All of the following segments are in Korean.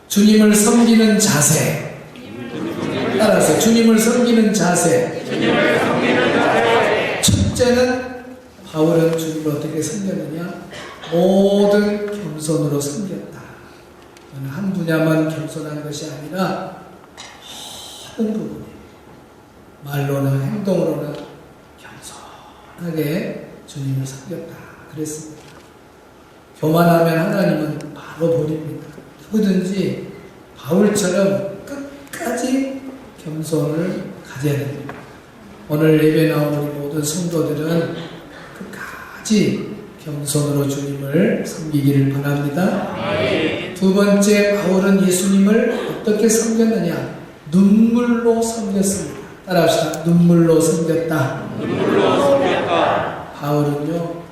주님을 섬기는 자세. 따라서 주님을 섬기는 자세. 첫째는 바울은 주님을 어떻게 섬겼느냐? 모든 겸손으로 섬겼다. 한 분야만 겸손한 것이 아니라 모든 부분이 말로나 행동으로나 겸손하게 주님을 섬겼다. 그랬습니다. 교만하면 하나님은 바로 버립니다. 누구든지 바울처럼 끝까지 겸손을 가져야 됩니다. 오늘 예배 나온 우리 모든 성도들은 끝까지 겸손으로 주님을 섬기기를 바랍니다. 두 번째, 바울은 예수님을 어떻게 섬겼느냐? 눈물로 섬겼습니다. 따라합시다. 눈물로 섬겼다. 눈물로 섬겼다. 바울은요,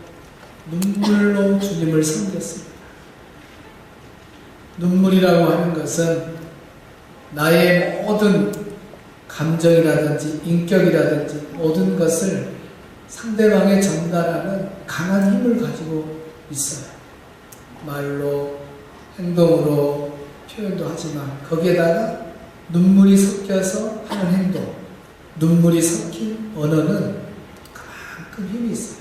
눈물로 주님을 섬겼습니다. 눈물이라고 하는 것은 나의 모든 감정이라든지 인격이라든지 모든 것을 상대방에 전달하는 강한 힘을 가지고 있어요. 말로, 행동으로 표현도 하지만 거기에다가 눈물이 섞여서 하는 행동, 눈물이 섞인 언어는 그만큼 힘이 있어요.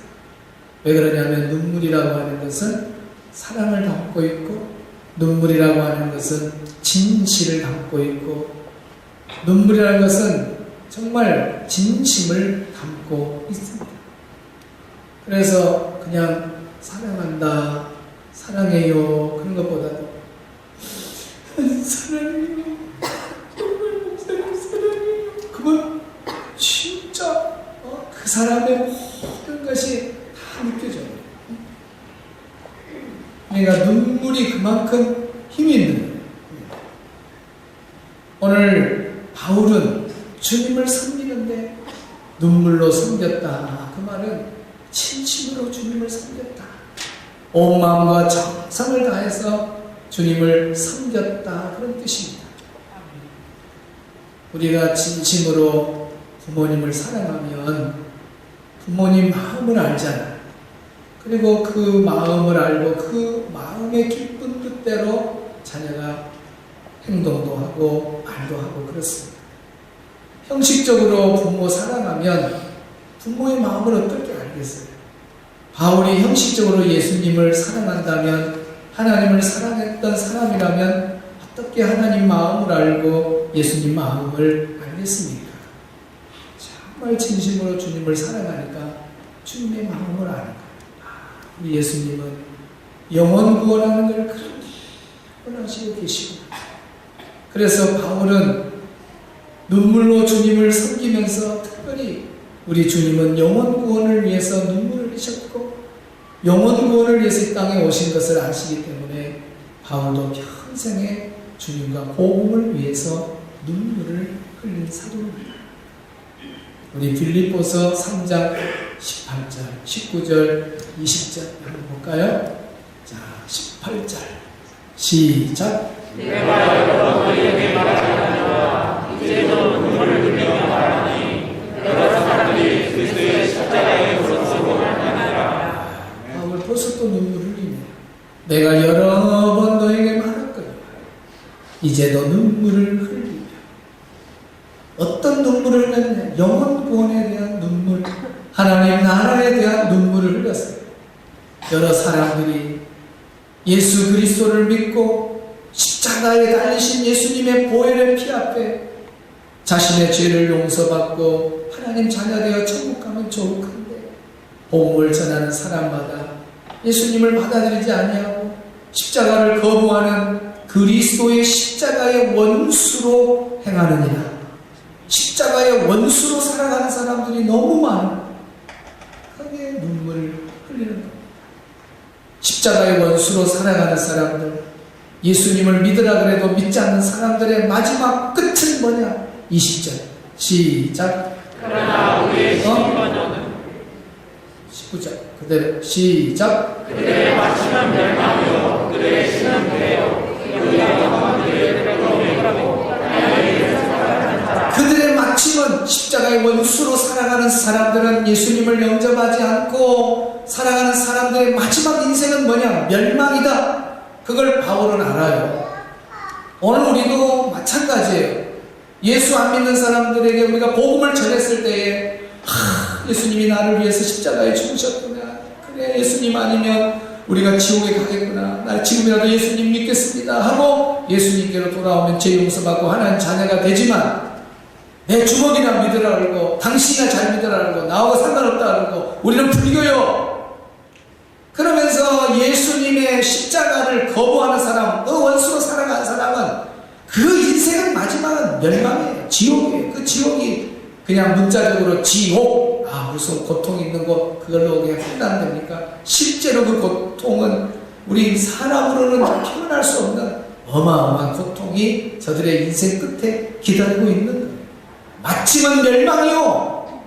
왜 그러냐면 눈물이라고 하는 것은 사랑을 담고 있고, 눈물이라고 하는 것은 진실을 담고 있고, 눈물이라는 것은 정말 진심을 담고 있습니다. 그래서 그냥 사랑한다, 사랑해요 그런 것보다도 사랑해요, 정말 목사님 사랑해요, 그건 진짜 그 사람의 모든 것이 다 느껴져요. 그러니까 눈물이 그만큼 힘이 있는 거예요. 오늘 바울은 주님을 섬기는데 눈물로 섬겼다. 그 말은 진심으로 주님을 섬겼다. 온 마음과 정성을 다해서 주님을 섬겼다. 그런 뜻입니다. 우리가 진심으로 부모님을 사랑하면 부모님 마음을 알잖아요. 그리고 그 마음을 알고 그 마음의 기쁜 뜻대로 자녀가 행동도 하고 말도 하고 그렇습니다. 형식적으로 부모 사랑하면 부모의 마음을 어떻게 알겠어요? 바울이 형식적으로 예수님을 사랑한다면, 하나님을 사랑했던 사람이라면 어떻게 하나님 마음을 알고 예수님 마음을 알겠습니까? 정말 진심으로 주님을 사랑하니까 주님의 마음을 아는 거예요. 우리 예수님은 영혼 구원하는 걸 그렇게 원하시고 계시고, 그래서 바울은 눈물로 주님을 섬기면서 특별히 우리 주님은 영혼 구원을 위해서 눈물을 흘리셨고 영혼 구원을 위해서 이 땅에 오신 것을 아시기 때문에 바울도 평생에 주님과 복음을 위해서 눈물을 흘린 사도입니다. 우리 빌립보서 3장 18절, 19절, 20절 한번 볼까요? 자, 18절 시작. 내가 여러 너희에게 말하자니와 이제도 눈물을 흘리며 말하니 여러 사람들이 그리스도의 십자가에 무릎쓰고 말하니라. 바울 벌써 또 눈물을 흘리네. 내가 여러 번 너에게 말했거니와 이제도 눈물을 흘리며. 어떤 눈물을 흘렸냐? 영혼 구원에 대한 눈물, 하나님 나라에 대한 눈물을 흘렸어요. 여러 사람들이 예수 그리스도를 믿고 십자가에 달리신 예수님의 보혈의 피 앞에 자신의 죄를 용서받고 하나님 자녀 되어 천국 가면 좋을텐데 복음을 전하는 사람마다 예수님을 받아들이지 아니하고 십자가를 거부하는 그리스도의 십자가의 원수로 행하느니라. 십자가의 원수로 살아가는 사람들이 너무 많아. 거기에 눈물을 흘리는 겁니다. 십자가의 원수로 살아가는 사람들, 예수님을 믿으라 그래도 믿지 않는 사람들의 마지막 끝은 뭐냐? 20절 시작. 그러나 우리의 신권은 19절 그대로 시작. 그들의 마침은 멸망이요 그들의 신은 무해요. 그들의 마침은 십자가의 원수로 살아가는 사람들은 예수님을 영접하지 않고 살아가는 사람들의 마지막 인생은 뭐냐? 멸망이다. 그걸 바울은 알아요. 오늘 우리도 마찬가지예요. 예수 안 믿는 사람들에게 우리가 복음을 전했을 때에 예수님이 나를 위해서 십자가에 죽으셨구나. 그래, 예수님 아니면 우리가 지옥에 가겠구나. 나 지금이라도 예수님 믿겠습니다 하고 예수님께로 돌아오면 죄 용서받고 하나님 자녀가 되지만, 내 주먹이나 믿으라 그러고 당신이나 잘 믿으라 그러고 나하고 상관없다 그러고 우리는 불교요. 그러면서 예수님의 십자가를 거부하는 사람, 그 원수로 살아가는 사람은 그 인생은 마지막은 멸망이에요. 지옥이에요. 그 지옥이 그냥 문자적으로 지옥, 무슨 고통 있는 거 그걸로 그냥 판단됩니까? 실제로 그 고통은 우리 사람으로는 표현할 수 없는 어마어마한 고통이 저들의 인생 끝에 기다리고 있는 거예요. 마침은 멸망이요,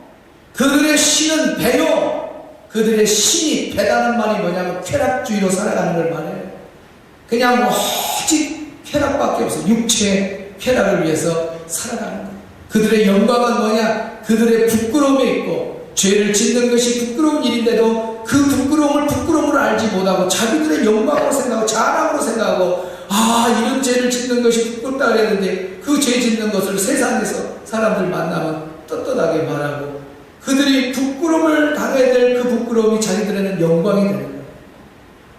그들의 신은 배요. 그들의 신이 배다는 말이 뭐냐면 쾌락주의로 살아가는 걸 말해요. 그냥 오직 쾌락밖에 없어. 육체의 쾌락을 위해서 살아가는 거예요. 그들의 영광은 뭐냐? 그들의 부끄러움에 있고, 죄를 짓는 것이 부끄러운 일인데도 그 부끄러움을 부끄러움으로 알지 못하고 자기들의 영광으로 생각하고 자랑으로 생각하고, 이런 죄를 짓는 것이 부끄럽다 그랬는데 그 죄 짓는 것을 세상에서 사람들 만나면 떳떳하게 말하고, 그들이 부끄러움을 당해야 될 그 부끄러움이 자기들에는 영광이 되는 거예요.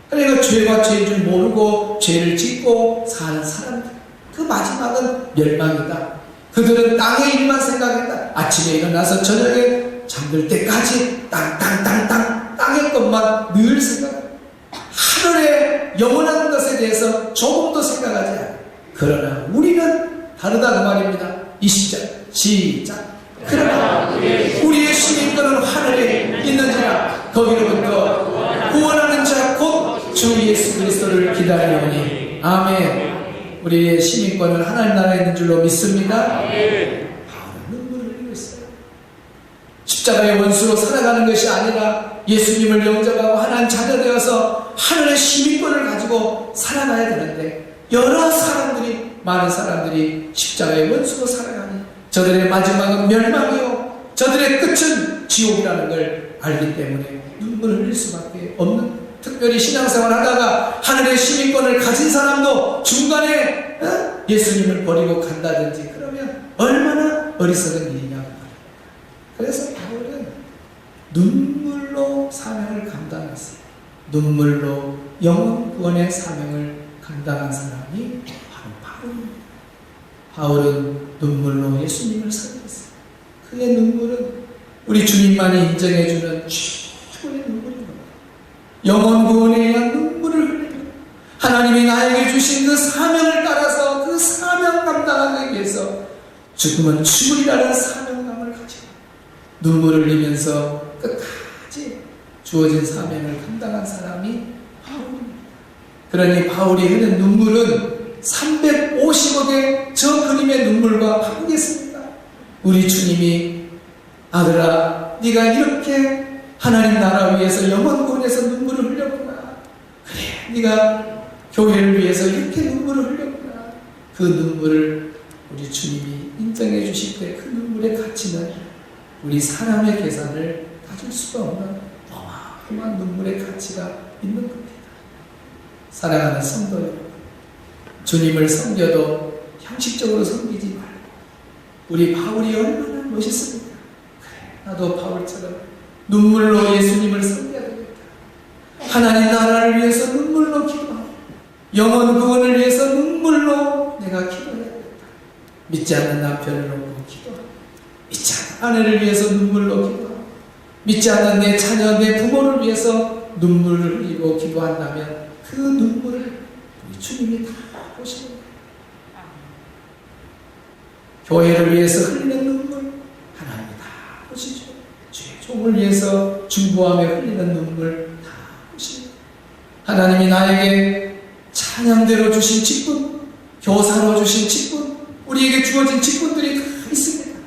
그러니까 죄가 죄인 줄 모르고 죄를 짓고 사는 사람들, 그 마지막은 멸망이다. 그들은 땅의 일만 생각했다. 아침에 일어나서 저녁에 잠들 때까지 땅의 것만 늘 생각합니다. 하늘의 영원한 것에 대해서 조금도 생각하지 않아요. 그러나 우리는 다르다 그 말입니다. 20절 시작. 그러나 우리의 시민권은 하늘에 있는지라 거기로부터 구원하는 자 곧 주 예수 그리스도를 기다리오니. 아멘. 우리의 시민권은 하나님 나라에 있는 줄로 믿습니다. 눈물을 흘리고 있어요. 십자가의 원수로 살아가는 것이 아니라 예수님을 영접하고 하나님 자녀 되어서 하늘의 시민권을 가지고 살아가야 되는데, 여러 사람들이, 많은 사람들이 십자가의 원수로 살아가니 저들의 마지막은 멸망이요, 저들의 끝은 지옥이라는 걸 알기 때문에 눈물을 흘릴 수밖에 없는, 특별히 신앙생활 하다가 하늘의 시민권을 가진 사람도 중간에 예수님을 버리고 간다든지 그러면 얼마나 어리석은 일이냐고. 그래서 바울은 눈물로 사명을 감당했어요. 눈물로 영혼 구원의 사명을 감당한 사람이 바로 바울입니다. 바울은 눈물로 예수님을 섬겼어요. 그의 눈물은 우리 주님만이 인정해주는 최고의 눈물입니다. 영혼 구원에 의한 눈물을 흘리고, 하나님이 나에게 주신 그 사명을 따라서 그 사명 감당하기 위해서 죽으면 죽으리라는 사명감을 가지고 눈물을 흘리면서 끝까지 주어진 사명을 감당한 사람이 바울입니다. 그러니 바울이 흘린 눈물은 350억의 저 그림의 눈물과 바꾸겠습니다. 우리 주님이 아들아, 네가 이렇게 하나님 나라 위해서 영원 구원에서 눈물을 흘렸구나. 그래, 네가 교회를 위해서 이렇게 눈물을 흘렸구나. 그 눈물을 우리 주님이 인정해 주실 때 그 눈물의 가치는 우리 사람의 계산을 가질 수가 없는 어마어마한 눈물의 가치가 있는 겁니다. 사랑하는 성도 여러분, 주님을 섬겨도 형식적으로 섬기지 말고, 우리 바울이 얼마나 멋있습니까? 그래, 나도 바울처럼 눈물로 예수님을 섬겨야 되겠다. 하나님 나라를 위해서 눈물로 기도하고, 영혼 구원을 위해서 눈물로 내가 기도해야 되겠다. 믿지 않는 남편을 놓고 기도하고, 믿지 않는 아내를 위해서 눈물로 기도하고, 믿지 않는 내 자녀, 내 부모를 위해서 눈물을 흘리고 기도한다면 그 눈물을 우리 주님이 다 보시는 거예요. 교회를 위해서 흘리는 눈물 하나님이 다 보시죠. 주의 종을 위해서 중보하며 흘리는 눈물 다 보십니다. 하나님이 나에게 찬양대로 주신 직분, 교사로 주신 직분, 우리에게 주어진 직분들이 다 있습니다.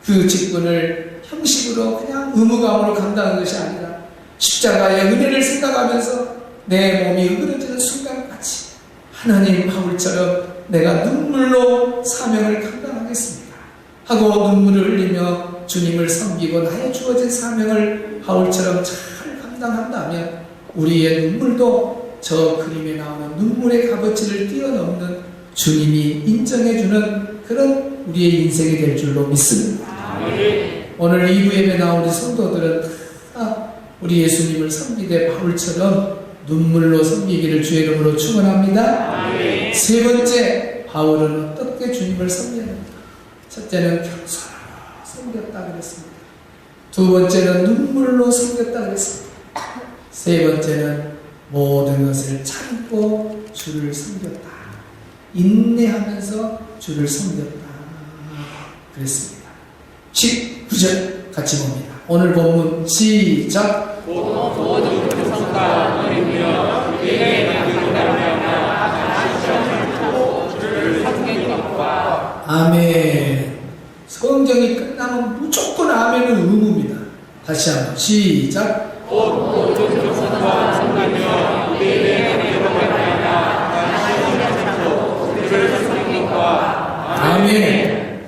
그 직분을 형식으로 그냥 의무감으로 감당하는 것이 아니라 십자가의 은혜를 생각하면서 내 몸이 으그러지는 순간까지 하나님 바울처럼 내가 눈물로 사명을 감당하겠습니다 하고 눈물을 흘리며 주님을 섬기고 나의 주어진 사명을 바울처럼 잘 감당한다면 우리의 눈물도 저 그림에 나오는 눈물의 값어치를 뛰어넘는 주님이 인정해주는 그런 우리의 인생이 될 줄로 믿습니다. 오늘 2부 예배 나온 우리 성도들은 우리 예수님을 섬기되 바울처럼 눈물로 섬기기를 주의 이름으로 축원합니다. 세 번째, 바울은 어떻게 주님을 섬겼는가? 첫째는 겸손하게 섬겼다 그랬습니다. 두 번째는 눈물로 섬겼다 그랬습니다. 세 번째는 모든 것을 참고 주를 섬겼다. 인내하면서 주를 섬겼다 그랬습니다. 19절 같이 봅니다. 오늘 본문 시작. 모든 백성과 너희며 그에게 주를 섬긴 것과 아멘. 성경이 끝나면 무조건 아멘은 의무입니다. 다시 한번 시작. 모든 백성과 섬기며 그에게 주를 섬긴 것과 아멘.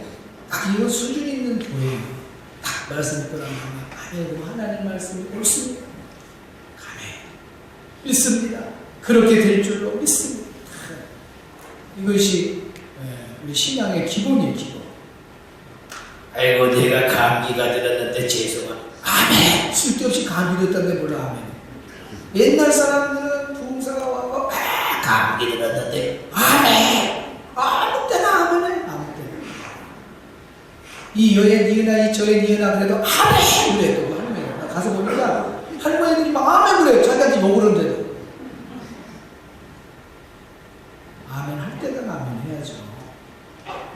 이거 수준 있는 교회 딱 말씀 듣고 나면 아멘. 하나님 말씀이 옳습니다. 아멘. 믿습니다. 그렇게 될 줄로 믿습니다. 이것이 우리 신앙의 기본이에요. 기본. 아이고 내가 감기가 들었는데 죄송합니다. 아멘. 쓸데없이 감기 들었다는데 몰라 아멘. 옛날 사람들은 부흥사가 와서 감기 들었는데 아멘. 아무 때나 아멘해. 아무 때나. 이 여의 니은아 이 저의 니은아 그래도 아멘 그래. 또 할머니 나 가서 보니까 할머니들이 막 아멘 그래. 자기한테 욕을 하는데도 아멘 할 때는 아멘 해야죠.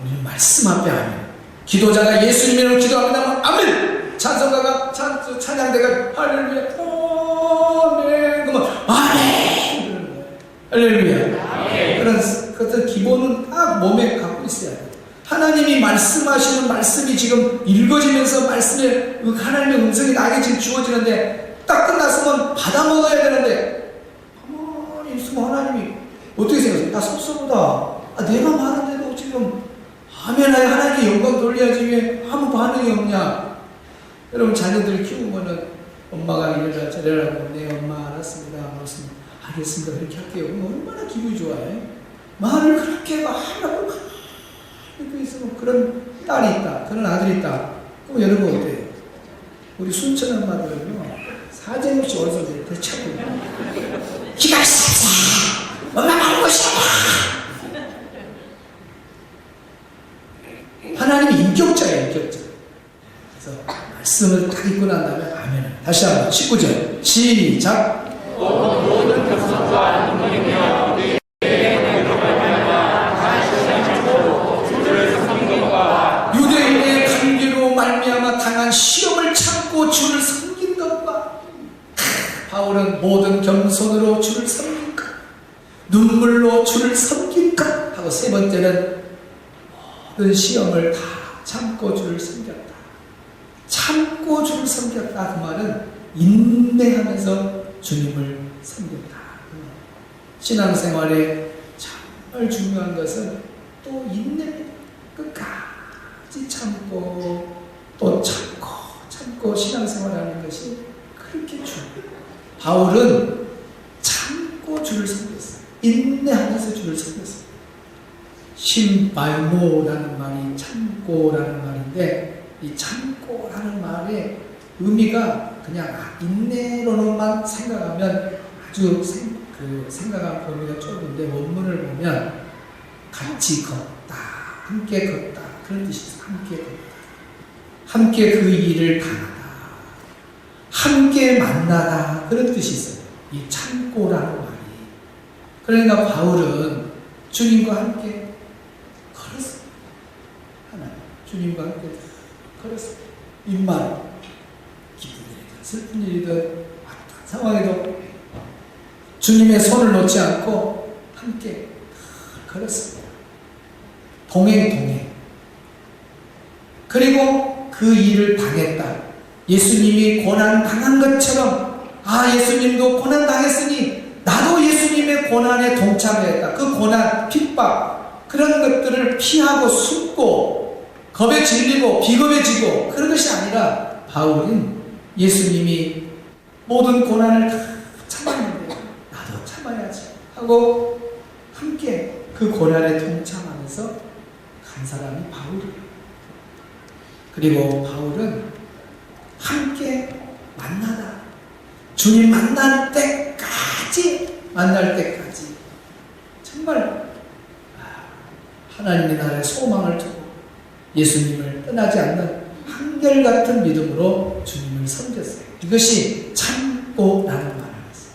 우리는 말씀 앞에 아멘. 기도자가 예수님으로 기도합니다. 아멘. 찬송가가 찬양대가 할렐루야 아멘. 그러면 아멘. 할렐루야. 그런 것들 기본은 딱 몸에 갖고 있어야 돼요. 하나님이 말씀하시는 말씀이 지금 읽어지면서 말씀에 하나님의 음성이 나에게 지금 주어지는데 딱 끝났으면 받아 먹어야 되는데 가만히 있으면 하나님이 어떻게 생각하세요? 나 섭섭하다. 내가 말하는데도 지금 아멘하여 하나님께 영광 돌려야지 왜 아무 반응이 없냐? 여러분 자녀들 키우면은 엄마가 이래라 저래라고 네 엄마 알았습니다. 알겠습니다. 그렇게 할게요. 얼마나 기분이 좋아해? 말을 그렇게 막 하라고 이렇게 있으면 그런 딸이 있다. 그런 아들이 있다. 그럼 여러분 어때요? 우리 순천 엄마들은요 사정없이 어디서 대차고 기가 있어. 엄마 말고 싶어. 하나님이 인격자예요. 인격자. 그래서 말씀을 딱 읽고 난 다음에 아멘. 다시 한번 19절 시작. 모든 백성과 너희며 유대인의 관계로 말미암아 당한 시험을 참고 주를 섬긴 것과 바울은 모든 겸손으로 주를 섬긴 것, 눈물로 주를 섬긴 것 하고 세 번째는 모든 시험을 다 참고 주를 섬겼다. 참고 주를 섬겼다. 그 말은 인내하면서 주님을 섬겼다. 신앙생활에 정말 중요한 것은 또 인내입니다. 끝까지 참고 또 참고 신앙생활하는 것이 그렇게 중요해요. 바울은 참고 주를 섬겼어요. 인내하면서 주를 섬겼어요. 심발모라는 말이 참고라는 말인데 이 참고라는 말의 의미가 그냥 인내로만 생각하면 아주 생각한 범위가 좁은데 원문을 보면 같이 걷다, 함께 걷다 그런 뜻이 있어요. 함께 걷다, 함께 그 일을 당하다, 함께 만나다 그런 뜻이 있어요. 이 참고라는 말이. 그러니까 바울은 주님과 함께 걸었어요. 하나님, 주님과 함께 걸었어요. 입만 기쁜 일이든 슬픈 일이든 어떤 상황에도 주님의 손을 놓지 않고 함께 걸었습니다. 동행. 그리고 그 일을 당했다. 예수님이 고난 당한 것처럼 예수님도 고난 당했으니 나도 예수님의 고난에 동참했다. 그 고난, 핍박 그런 것들을 피하고 숨고 겁에 질리고 비겁해지고 그런 것이 아니라 바울은 예수님이 모든 고난을 다 참았는데 나도 참아야지 하고 함께 그 고난에 동참하면서 간 사람이 바울이에요. 그리고 바울은 함께 만나다. 주님 만날 때까지 정말 하나님의 나라의 소망을 두고 예수님을 떠나지 않는 한결같은 믿음으로 주님을 섬겼어요. 이것이 참고라는 말이었어요.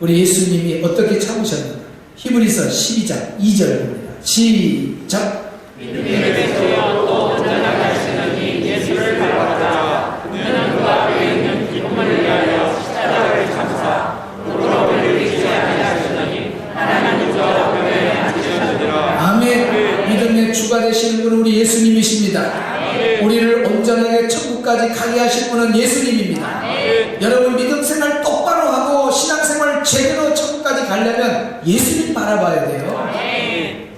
우리 예수님이 어떻게 참으셨는가? 히브리서 12장 2절 봅니다. 시작. 믿음의 주여 또 온전하게 하시느니 예수를 바라보자. 그는 그 앞에 있는 기쁨을 위하여 십자가를 참사 누구로 올리지 아니하시느니 하나님 주 우편에 앉으셨느니라. 아멘. 믿음의 주가 되시는 분은 우리 예수님이십니다. 우리를 온전하게 천국까지 가게 하실 분은 예수님입니다. 여러분 믿음 생활 똑바로 하고 신앙생활 제대로 천국까지 가려면 예수님 바라봐야 돼요.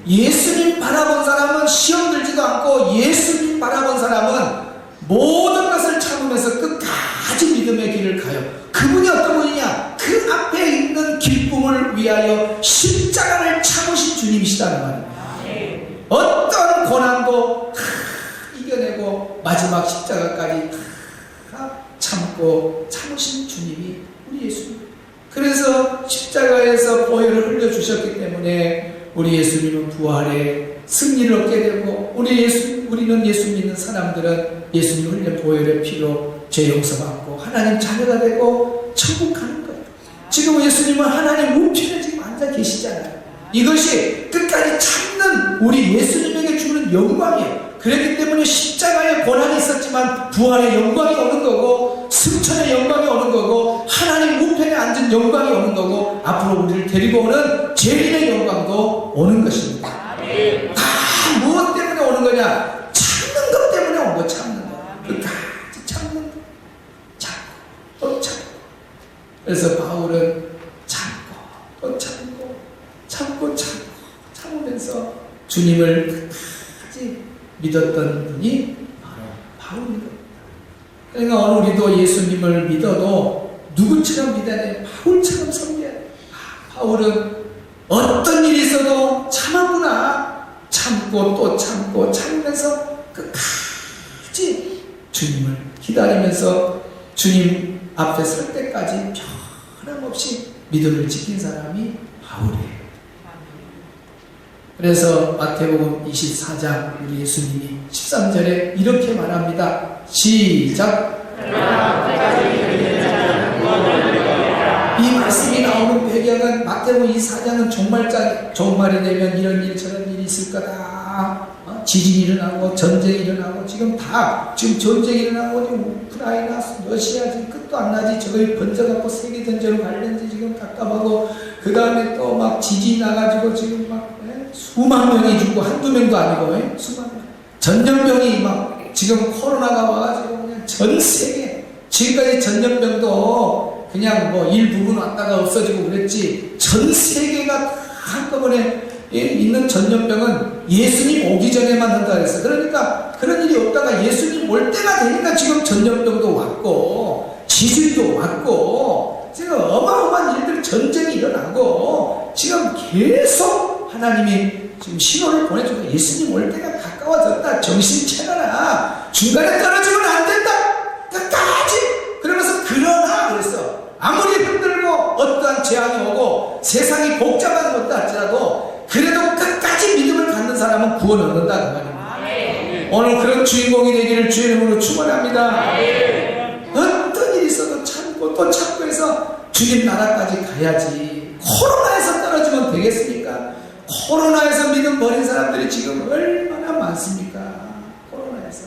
예수님 바라본 사람은 시험 들지도 않고 예수님 바라본 사람은 모든 것을 참으면서 끝까지 믿음의 길을 가요. 그분이 어떤 분이냐? 그 앞에 있는 기쁨을 위하여 십자가를 참으신 주님이시다는 말입니다. 어떤 고난도 이겨내고 마지막 십자가까지 참고 참으신 주님이 우리 예수님. 그래서 십자가에서 보혈을 흘려주셨기 때문에 우리 예수님은 부활에 승리를 얻게 되고 우리는 예수 믿는 사람들은 예수님 흘린 보혈의 피로 죄 용서받고 하나님 자녀가 되고 천국 가는 거예요. 지금 예수님은 하나님 우편에 지금 앉아 계시잖아요. 이것이 끝까지 참는 우리 예수님에게 주는 영광이에요. 그렇기 때문에 십자가에 고난이 있었지만 부활의 영광이 오는 거고 승천의 영광이 오는 거고 하나님 우편에 앉은 영광이 오는 거고 앞으로 우리를 데리고 오는 재림의 영광도 오는 것입니다. 다 무엇 때문에 오는 거냐? 참는 것 때문에 온 거. 참는 거. 끝까지 참는 거. 참고 또 참고. 그래서 바울은 참고 또 참으면서 주님을 끝까지 믿었던 분이 바로 바울입니다. 그러니까 오늘 우리도 예수님을 믿어도 누구처럼 믿어야 돼? 바울처럼 섬겨야 돼. 바울은 어떤 일이 있어도 참았구나. 참고 또 참고 참으면서 끝까지 주님을 기다리면서 주님 앞에 설 때까지 변함없이 믿음을 지킨 사람이 바울이에요. 그래서 마태복음 24장 우리 예수님이 13절에 이렇게 말합니다. 시작. 이 말씀이 나오는 배경은 마태복음 24장은 종말이 되면 이런 일 저런 일이 있을 거다. 지진이 일어나고 전쟁이 일어나고 지금 전쟁이 일어나고 우크라이나 러시아 지금 끝도 안 나지. 저걸 번져갖고 세계전쟁으로 갈는지 지금 답답하고 그 다음에 또 막 지진이 나가지고 지금 막 수만 명이 죽고 한두 명도 아니고 수만 명. 전염병이 막 지금 코로나가 와가지고 그냥 전 세계 지금까지 전염병도 그냥 뭐 일부분 왔다가 없어지고 그랬지 전 세계가 한꺼번에 있는 전염병은 예수님 오기 전에만 한다 그랬어. 그러니까 그런 일이 없다가 예수님 올 때가 되니까 지금 전염병도 왔고 지진도 왔고 지금 어마어마한 일들 전쟁이 일어나고 지금 계속 하나님이 지금 신호를 보내주고 예수님 올 때가 가까워졌다. 정신 차려라. 중간에 떨어지면 안 된다. 끝까지. 그러면서 그러나 그랬어. 아무리 힘들고 어떠한 재앙이 오고 세상이 복잡한 것도 할지라도 그래도 끝까지 믿음을 갖는 사람은 구원 얻는다 그 말입니다. 오늘 그런 주인공이 되기를 주의 이름으로 축원합니다. 어떤 일이 있어도 참고 또 참고 해서 주님 나라까지 가야지. 코로나에서 떨어지면 되겠습니까? 코로나에서 믿음 버린 사람들이 지금 얼마나 많습니까? 코로나에서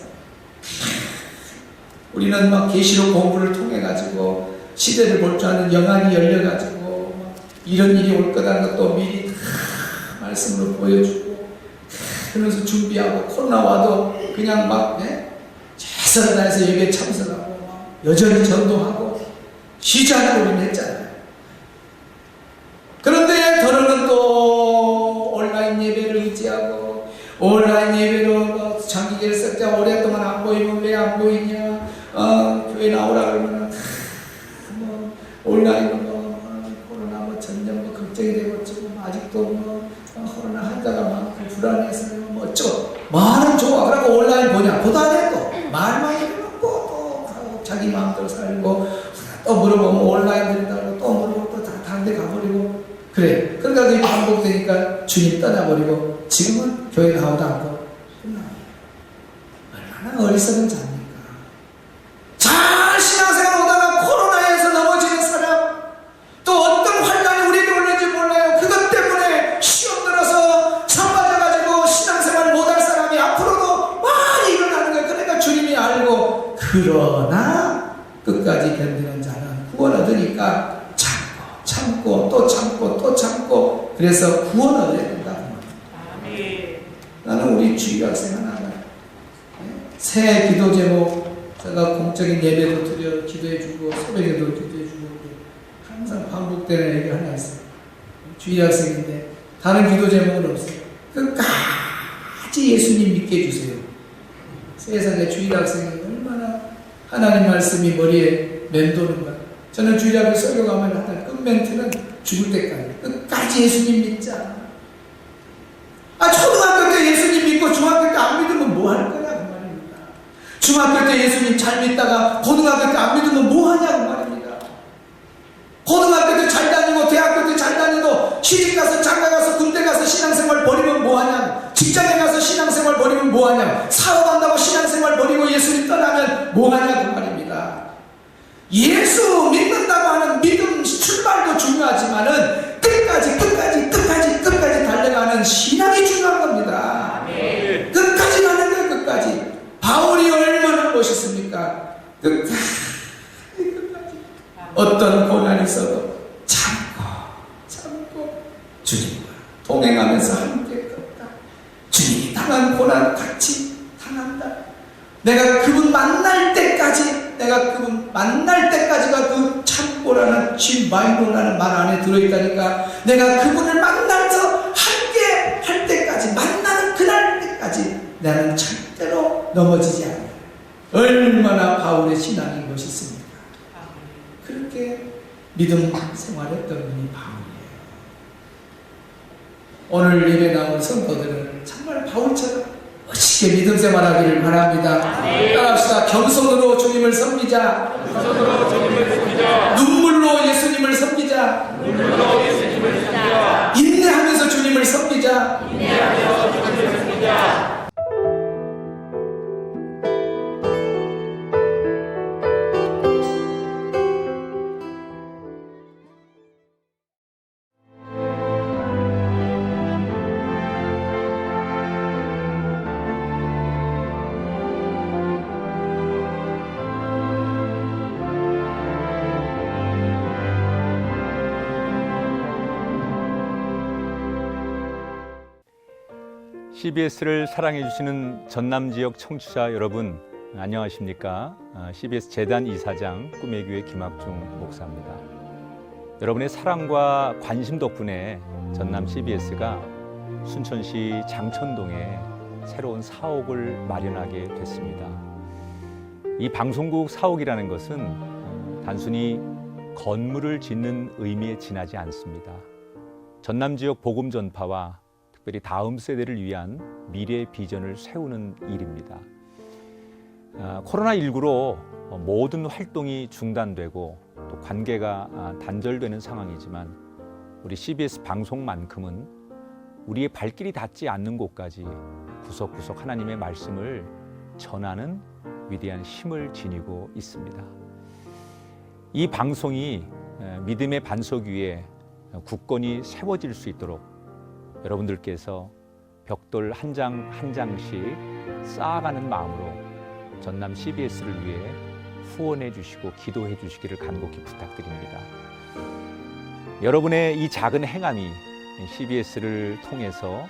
우리는 막 계시록 공부를 통해 가지고 시대를 볼 줄 아는 영안이 열려 가지고 이런 일이 올 거라는 것도 미리 다 말씀으로 보여주고 그러면서 준비하고 코로나 와도 그냥 막 최선을 다해서 예배에 참석하고 여전히 전도하고 쉬지 않고 우리는 했잖아요. 그런데 더러는 또 온라인 예배를 의지하고 온라인 예배로 장기계를 썼자 오랫동안 안 보이면 왜 안 보이냐 교회 나오라 그러면 온라인으로 코로나 전염 걱정이 되고 지금 아직도 뭐 코로나 환자가 많고 불안해서 뭐 어쩌고 말은 좋아. 그러고 온라인 보냐? 보도 안 해도 말만 해놓고 또 자기 마음대로 살고 또 물어보면 온라인 된다고 또 물어보고 또 다른 데 가버리고 그래. 그러다가 이게 반복되니까 주님 떠나버리고 지금은 교회 나오도 않고 끝납니다. 얼마나 어리석은 자입니까? 잘 신앙생활 오다가 코로나에서 넘어지는 사람, 또 어떤 환란이 우리에게 오는지 몰라요. 그것 때문에 시험 들어서 상 맞아가지고 신앙생활 못할 사람이 앞으로도 많이 일어나는 거예요. 그러니까 주님이 알고 그러나 끝까지 견디는 자는 구원 얻으니까 참고 또 참고 또 참고 그래서 구원 얻어야 된다고 말합니다. 나는 우리 주일학생 하나하나 새 기도 제목 제가 공적인 예배도 드려 기도해주고 새벽에도 기도해주고 항상 반복되는 얘기가 하나 있어요. 주일학생인데 다른 기도 제목은 없어요. 끝까지 예수님 믿게 해주세요. 세상에 주일학생이 얼마나 하나님 말씀이 머리에 맴도는가. 저는 주일학교 설교 가면 하는 끝멘트는 죽을 때까지 끝까지 예수님 믿자. 초등학교 때 예수님 믿고 중학교 때 안 믿으면 뭐 할 거냐 그 말입니다. 중학교 때 예수님 잘 믿다가 고등학교 때 안 믿으면 뭐 하냐고 말입니다. 고등학교 때 잘 다니고 대학교 때 잘 다니고 시집 가서 장가 가서 군대 가서 신앙생활 버리면 뭐 하냐. 직장에 가서 신앙생활 버리면 뭐 하냐. 사업한다고 신앙생활 버리고 예수님 떠나면 뭐 하냐 그 말입니다. 예수 믿는다고 하는 믿음 출발도 중요하지만은 끝까지 달려가는 신앙이 중요한 겁니다. 끝까지 가는 거예요. 끝까지. 바울이 얼마나 멋있습니까? 끝까지 어떤 고난이 있어도 참고 주님과 동행하면서 함께 걷다. 주님이 당한 고난 같이 당한다. 내가 그분 만날 때까지가 그 참고라는 마인도라는 말 안에 들어있다니까. 내가 그분을 만나서 함께 할 때까지, 만나는 그날 때까지 나는 절대로 넘어지지 않아요. 얼마나 바울의 신앙이 멋있습니까? 그렇게 믿음 생활했던 분이 바울이에요. 오늘 예배 나온 성도들은 정말 바울처럼 멋있게 믿음 생활하기를 바랍니다. 따라합시다. 겸손으로 주님을 섬기자. 눈물로 예수님을 섬기자. 인내하면서 주님을 섬기자. CBS를 사랑해주시는 전남지역 청취자 여러분, 안녕하십니까? CBS 재단 이사장 꿈의 교회 김학중 목사입니다. 여러분의 사랑과 관심 덕분에 전남 CBS가 순천시 장천동에 새로운 사옥을 마련하게 됐습니다. 이 방송국 사옥이라는 것은 단순히 건물을 짓는 의미에 지나지 않습니다. 전남 지역 복음 전파와 특별히 다음 세대를 위한 미래 비전을 세우는 일입니다. 코로나19로 모든 활동이 중단되고 또 관계가 단절되는 상황이지만 우리 CBS 방송만큼은 우리의 발길이 닿지 않는 곳까지 구석구석 하나님의 말씀을 전하는 위대한 힘을 지니고 있습니다. 이 방송이 믿음의 반석 위에 굳건히 세워질 수 있도록 여러분들께서 벽돌 한 장 한 장씩 쌓아가는 마음으로 전남 CBS를 위해 후원해 주시고 기도해 주시기를 간곡히 부탁드립니다. 여러분의 이 작은 행함이 CBS를 통해서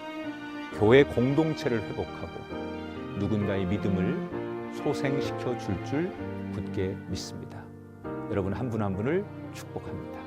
교회 공동체를 회복하고 누군가의 믿음을 소생시켜 줄 굳게 믿습니다. 여러분 한 분 한 분을 축복합니다.